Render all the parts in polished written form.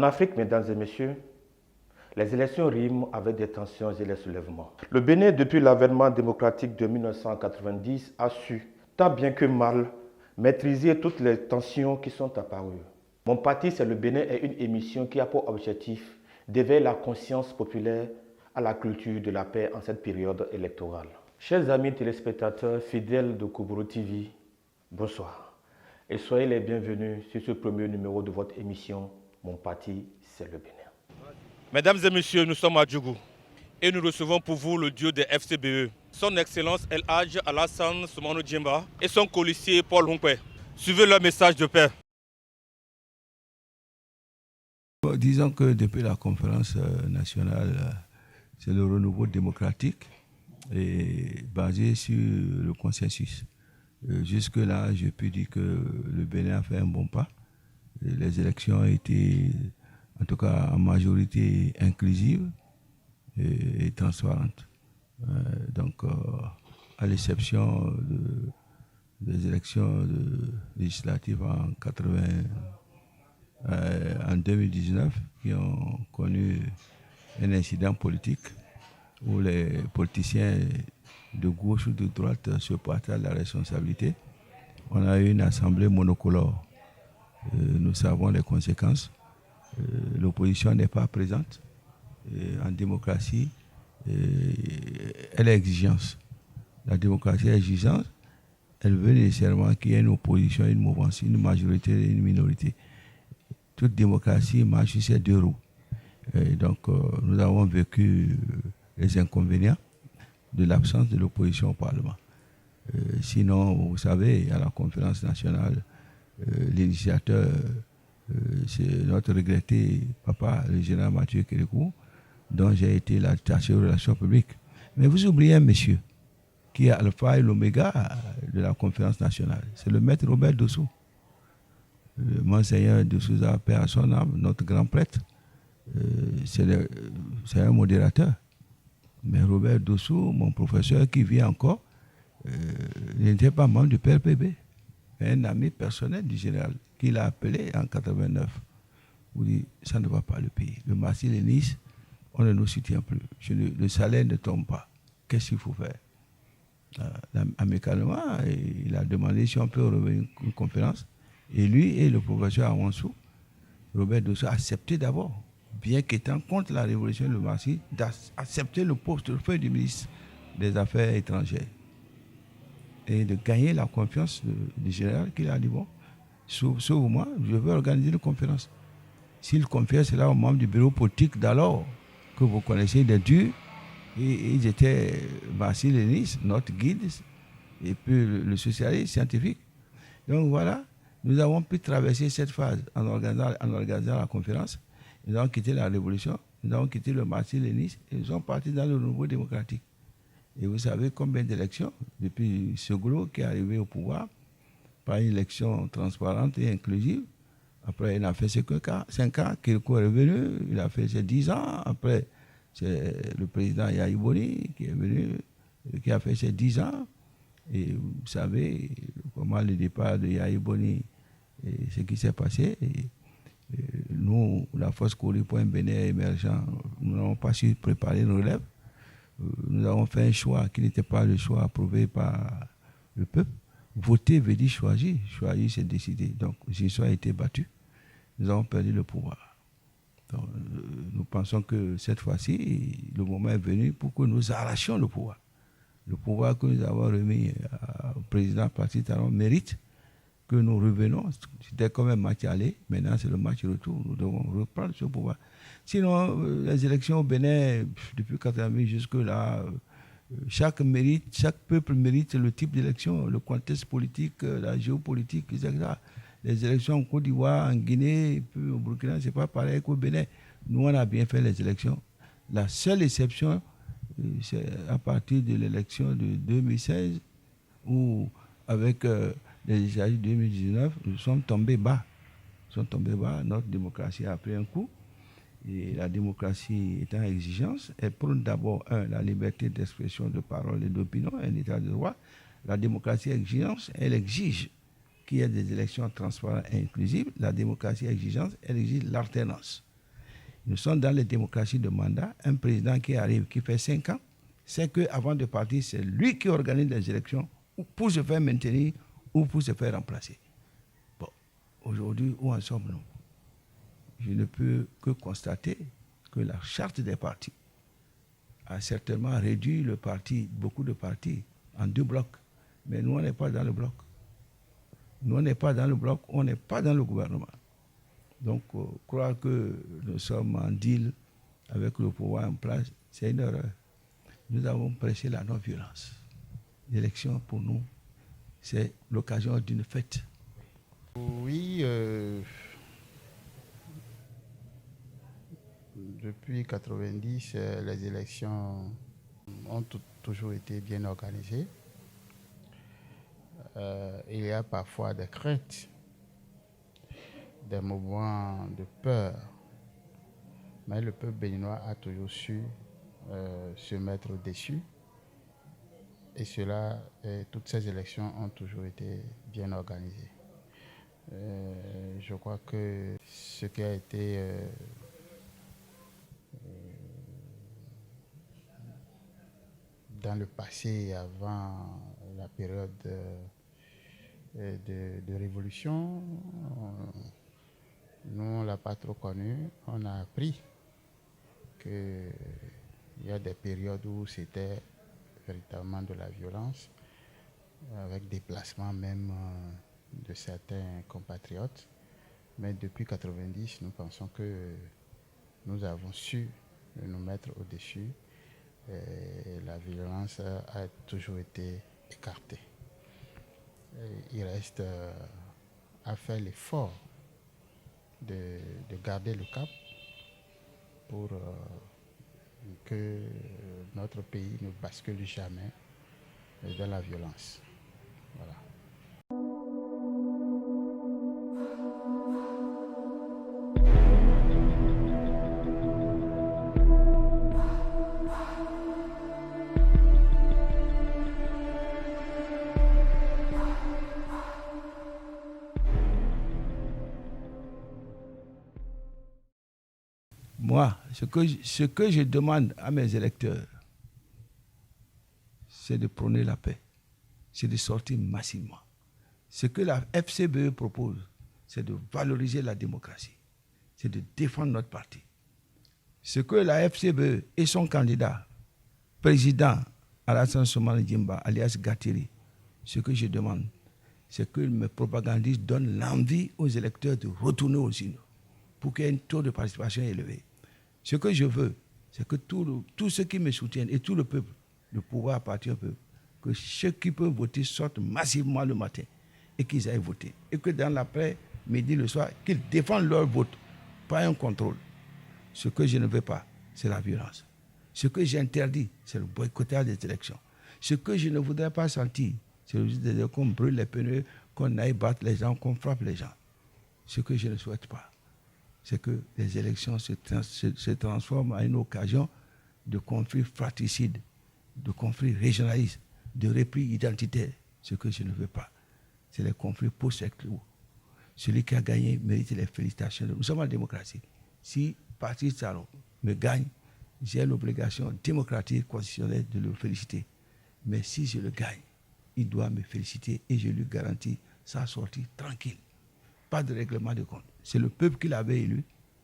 En Afrique, mesdames et messieurs, les élections riment avec des tensions et les soulèvements. Le Bénin, depuis l'avènement démocratique de 1990, a su, tant bien que mal, maîtriser toutes les tensions qui sont apparues. Mon parti, c'est le Bénin, est une émission qui a pour objectif d'éveiller la conscience populaire à la culture de la paix en cette période électorale. Chers amis téléspectateurs fidèles de Koubourou TV, bonsoir et soyez les bienvenus sur ce premier numéro de votre émission Mon parti, c'est le Bénin. Mesdames et messieurs, nous sommes à Djougou et nous recevons pour vous le dieu des FCBE, son Excellence El Hadj Alassane Soumano Djemba et son colissier Paul Hunkwe. Suivez leur message de paix. Disons que depuis la conférence nationale, c'est le renouveau démocratique et basé sur le consensus. Jusque-là, je peux dire que le Bénin a fait un bon pas. Les élections ont été, en tout cas en majorité, inclusives et transparentes. À l'exception des élections législatives en 2019, qui ont connu un incident politique où les politiciens de gauche ou de droite se partagent la responsabilité. On a eu une assemblée monocolore. Nous savons les conséquences. L'opposition n'est pas présente. En démocratie, elle est exigence. La démocratie est exigence. Elle veut nécessairement qu'il y ait une opposition, une mouvance, une majorité et une minorité. Toute démocratie marche sur ces deux roues. Nous avons vécu les inconvénients de l'absence de l'opposition au Parlement. Sinon, vous savez, à la conférence nationale, l'initiateur, c'est notre regretté papa, le général Mathieu Kérékou, dont j'ai été l'attaché aux relations publiques. Mais vous oubliez un monsieur qui est alpha et l'oméga de la conférence nationale. C'est le maître Robert Dossou. Le monseigneur de Souza, paix à son âme, notre grand prêtre, c'est un modérateur. Mais Robert Dossou, mon professeur qui vit encore, il n'était pas membre du PRPB. Un ami personnel du général qui l'a appelé en 89. Il dit, ça ne va pas le pays. Le Massy-Lénis, on ne nous soutient plus. Le salaire ne tombe pas. Qu'est-ce qu'il faut faire? Amicalement, il a demandé si on peut revenir à une conférence. Et lui et le professeur Awansou, Robert Dossou, a accepté d'abord, bien qu'étant contre la révolution de Massy, d'accepter le portefeuille du ministre des Affaires étrangères et de gagner la confiance du général qui a dit, bon, sauf moi, je veux organiser une conférence. S'il confie cela aux membres du bureau politique d'alors, que vous connaissez des durs, et ils étaient Massy-Lénis, notre guide, et puis le socialiste scientifique. Donc voilà, nous avons pu traverser cette phase en organisant la conférence. Nous avons quitté la révolution, nous avons quitté le Massy-Lénis et nous sommes partis dans le renouveau démocratique. Et vous savez combien d'élections depuis Seguro qui est arrivé au pouvoir par une élection transparente et inclusive. Après, il a fait 5 ans, Kérékou est revenu, il a fait ses 10 ans. Après, c'est le président Yahya Boni qui est venu, qui a fait ses 10 ans. Et vous savez comment le départ de Yahya Boni et ce qui s'est passé. Et nous, la force Kori pour un Bénin émergent, nous n'avons pas su préparer une relève. Nous avons fait un choix qui n'était pas le choix approuvé par le peuple. Voter veut dire choisir. Choisir, c'est décider. Donc, ce choix a été battu. Nous avons perdu le pouvoir. Donc, nous pensons que cette fois-ci, le moment est venu pour que nous arrachions le pouvoir. Le pouvoir que nous avons remis au président Patrice Talon mérite que nous revenons. C'était comme un match aller. Maintenant, c'est le match retour. Nous devons reprendre ce pouvoir. Sinon, les élections au Bénin, depuis 1980 jusque-là, chaque peuple mérite le type d'élection, le contexte politique, la géopolitique, etc. Les élections en Côte d'Ivoire, en Guinée, puis au Burkina, ce n'est pas pareil qu'au Bénin. Nous, on a bien fait les élections. La seule exception, c'est à partir de l'élection de 2016, où, avec les législatives de 2019, nous sommes tombés bas. Notre démocratie a pris un coup. Et la démocratie étant exigence, elle prône d'abord, la liberté d'expression, de parole et d'opinion, un état de droit. La démocratie exigence, elle exige qu'il y ait des élections transparentes et inclusives. La démocratie exigence, elle exige l'alternance. Nous sommes dans les démocraties de mandat. Un président qui arrive, qui fait 5 ans, c'est qu'avant de partir, c'est lui qui organise les élections pour se faire maintenir ou pour se faire remplacer. Bon, aujourd'hui, où en sommes-nous? Je ne peux que constater que la charte des partis a certainement réduit le parti, beaucoup de partis, en 2 blocs. Mais nous, on n'est pas dans le bloc. Nous, on n'est pas dans le bloc, on n'est pas dans le gouvernement. Donc, croire que nous sommes en deal avec le pouvoir en place, c'est une erreur. Nous avons prêché la non-violence. L'élection, pour nous, c'est l'occasion d'une fête. Oui, depuis 1990, les élections ont toujours été bien organisées. Il y a parfois des craintes, des moments de peur, mais le peuple béninois a toujours su se mettre au-dessus. Et toutes ces élections ont toujours été bien organisées. Je crois que ce qui a été dans le passé, avant la période de révolution, nous, on ne l'a pas trop connu. On a appris qu'il y a des périodes où c'était véritablement de la violence, avec déplacement même de certains compatriotes. Mais depuis 1990, nous pensons que nous avons su nous mettre au-dessus. Et la violence a toujours été écartée. Et il reste à faire l'effort de garder le cap pour que notre pays ne bascule jamais dans la violence. Voilà. Moi, ce que je demande à mes électeurs, c'est de prôner la paix, c'est de sortir massivement. Ce que la FCBE propose, c'est de valoriser la démocratie, c'est de défendre notre parti. Ce que la FCBE et son candidat, président Alassane Soumana Djimba, alias Gatiri, ce que je demande, c'est que mes propagandistes donnent l'envie aux électeurs de retourner aux urnes pour qu'il y ait un taux de participation élevé. Ce que je veux, c'est que tous ceux qui me soutiennent et tout le peuple, le pouvoir appartient au peuple, que ceux qui peuvent voter sortent massivement le matin et qu'ils aillent voter. Et que dans l'après-midi, le soir, qu'ils défendent leur vote, pas un contrôle. Ce que je ne veux pas, c'est la violence. Ce que j'interdis, c'est le boycottage des élections. Ce que je ne voudrais pas sentir, c'est qu'on brûle les pneus, qu'on aille battre les gens, qu'on frappe les gens. Ce que je ne souhaite pas, c'est que les élections se transforment en une occasion de conflits fratricides, de conflits régionalistes, de replis identitaires. Ce que je ne veux pas, c'est les conflits post-électoraux. Celui qui a gagné mérite les félicitations. Nous sommes en démocratie. Si Patrice Talon me gagne, j'ai l'obligation démocratique constitutionnelle de le féliciter. Mais si je le gagne, il doit me féliciter et je lui garantis sa sortie tranquille. Pas de règlement de compte. C'est le peuple qui l'avait élu,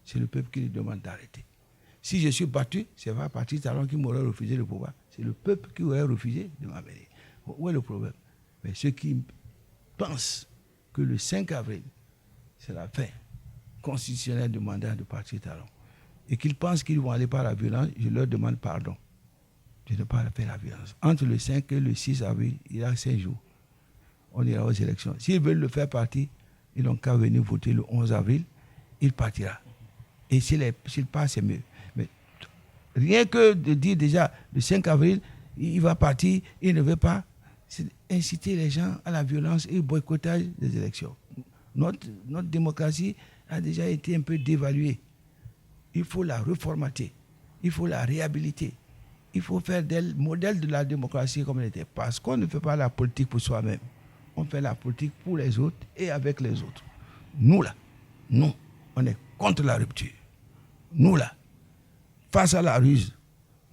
c'est le peuple qui lui demande d'arrêter. Si je suis battu, c'est pas Patrice Talon qui m'aurait refusé le pouvoir, c'est le peuple qui aurait refusé de m'amener. Où est le problème? Mais ceux qui pensent que le 5 avril, c'est la fin constitutionnelle du mandat de Patrice Talon, et qu'ils pensent qu'ils vont aller par la violence, je leur demande pardon de ne pas faire la violence. Entre le 5 et le 6 avril, il y a 5 jours. On ira aux élections. S'ils veulent le faire partir, ils n'ont qu'à venir voter le 11 avril, il partira. Et s'il passe, c'est mieux. Mais rien que de dire déjà, le 5 avril, il va partir, il ne veut pas, c'est inciter les gens à la violence et au boycottage des élections. Notre démocratie a déjà été un peu dévaluée. Il faut la reformater, il faut la réhabiliter. Il faut faire des modèles de la démocratie comme elle était. Parce qu'on ne fait pas la politique pour soi-même. On fait la politique pour les autres et avec les autres. Nous, là, nous, on est contre la rupture. Nous là, face à la ruse,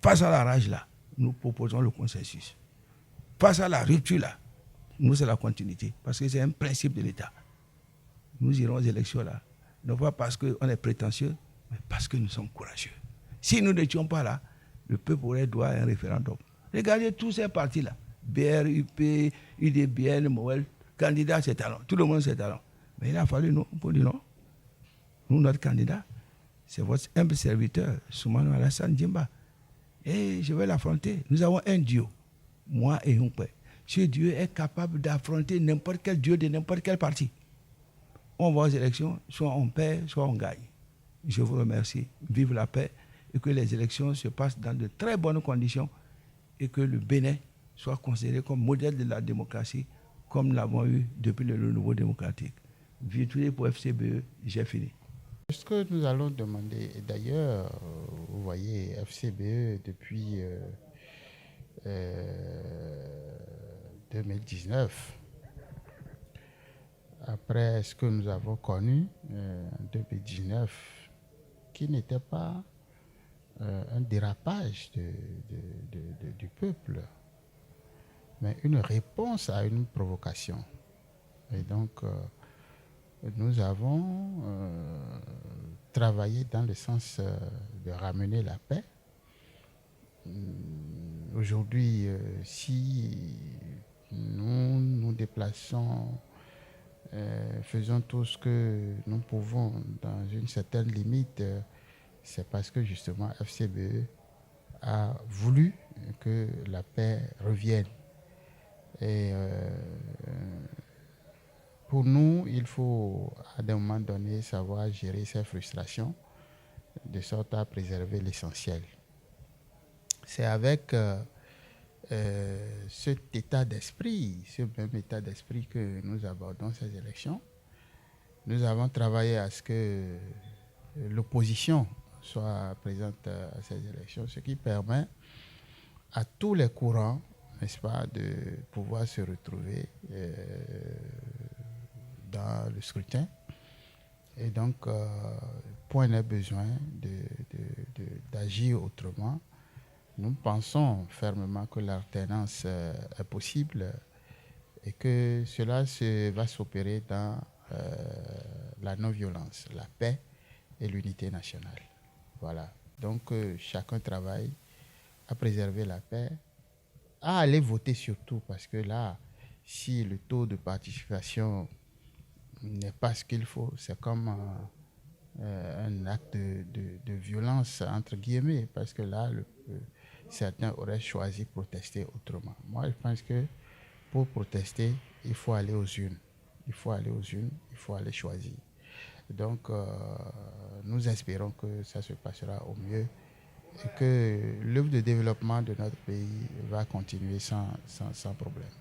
face à la rage là, nous proposons le consensus. Face à la rupture là, nous c'est la continuité, parce que c'est un principe de l'État. Nous irons aux élections là, non pas parce qu'on est prétentieux, mais parce que nous sommes courageux. Si nous n'étions pas là, le peuple aurait droit à un référendum. Regardez tous ces partis là, BR, UP, UDBN, MOEL, candidats c'est talent, tout le monde c'est talent. Mais il a fallu nous pour dire non. Nous, notre candidat, c'est votre humble serviteur, Soumano Alassane Djimba. Et je vais l'affronter. Nous avons un duo, moi et Humpé. Ce duo est capable d'affronter n'importe quel duo de n'importe quel parti. On va aux élections, soit on perd, soit on gagne. Je vous remercie. Vive la paix et que les élections se passent dans de très bonnes conditions et que le Bénin soit considéré comme modèle de la démocratie comme nous l'avons eu depuis le renouveau démocratique. Victoire pour FCBE, j'ai fini. Ce que nous allons demander, et d'ailleurs, vous voyez, FCBE depuis 2019, après ce que nous avons connu en 2019, qui n'était pas un dérapage du peuple, mais une réponse à une provocation. Et donc, nous avons travaillé dans le sens de ramener la paix. Aujourd'hui, si nous nous déplaçons, faisons tout ce que nous pouvons dans une certaine limite, c'est parce que justement FCBE a voulu que la paix revienne. Et pour nous, il faut à un moment donné savoir gérer ces frustrations de sorte à préserver l'essentiel. C'est avec cet état d'esprit, ce même état d'esprit que nous abordons ces élections. Nous avons travaillé à ce que l'opposition soit présente à ces élections, ce qui permet à tous les courants, n'est-ce pas, de pouvoir se retrouver dans le scrutin. Et donc, point n'est besoin d'agir autrement. Nous pensons fermement que l'alternance est possible et que cela va s'opérer dans la non-violence, la paix et l'unité nationale. Voilà. Donc, chacun travaille à préserver la paix, à aller voter surtout, parce que là, si le taux de participation n'est pas ce qu'il faut, c'est comme un acte de violence, entre guillemets, parce que là, certains auraient choisi de protester autrement. Moi, je pense que pour protester, il faut aller aux urnes. Il faut aller aux urnes, il faut aller choisir. Donc, nous espérons que ça se passera au mieux et que l'œuvre de développement de notre pays va continuer sans problème.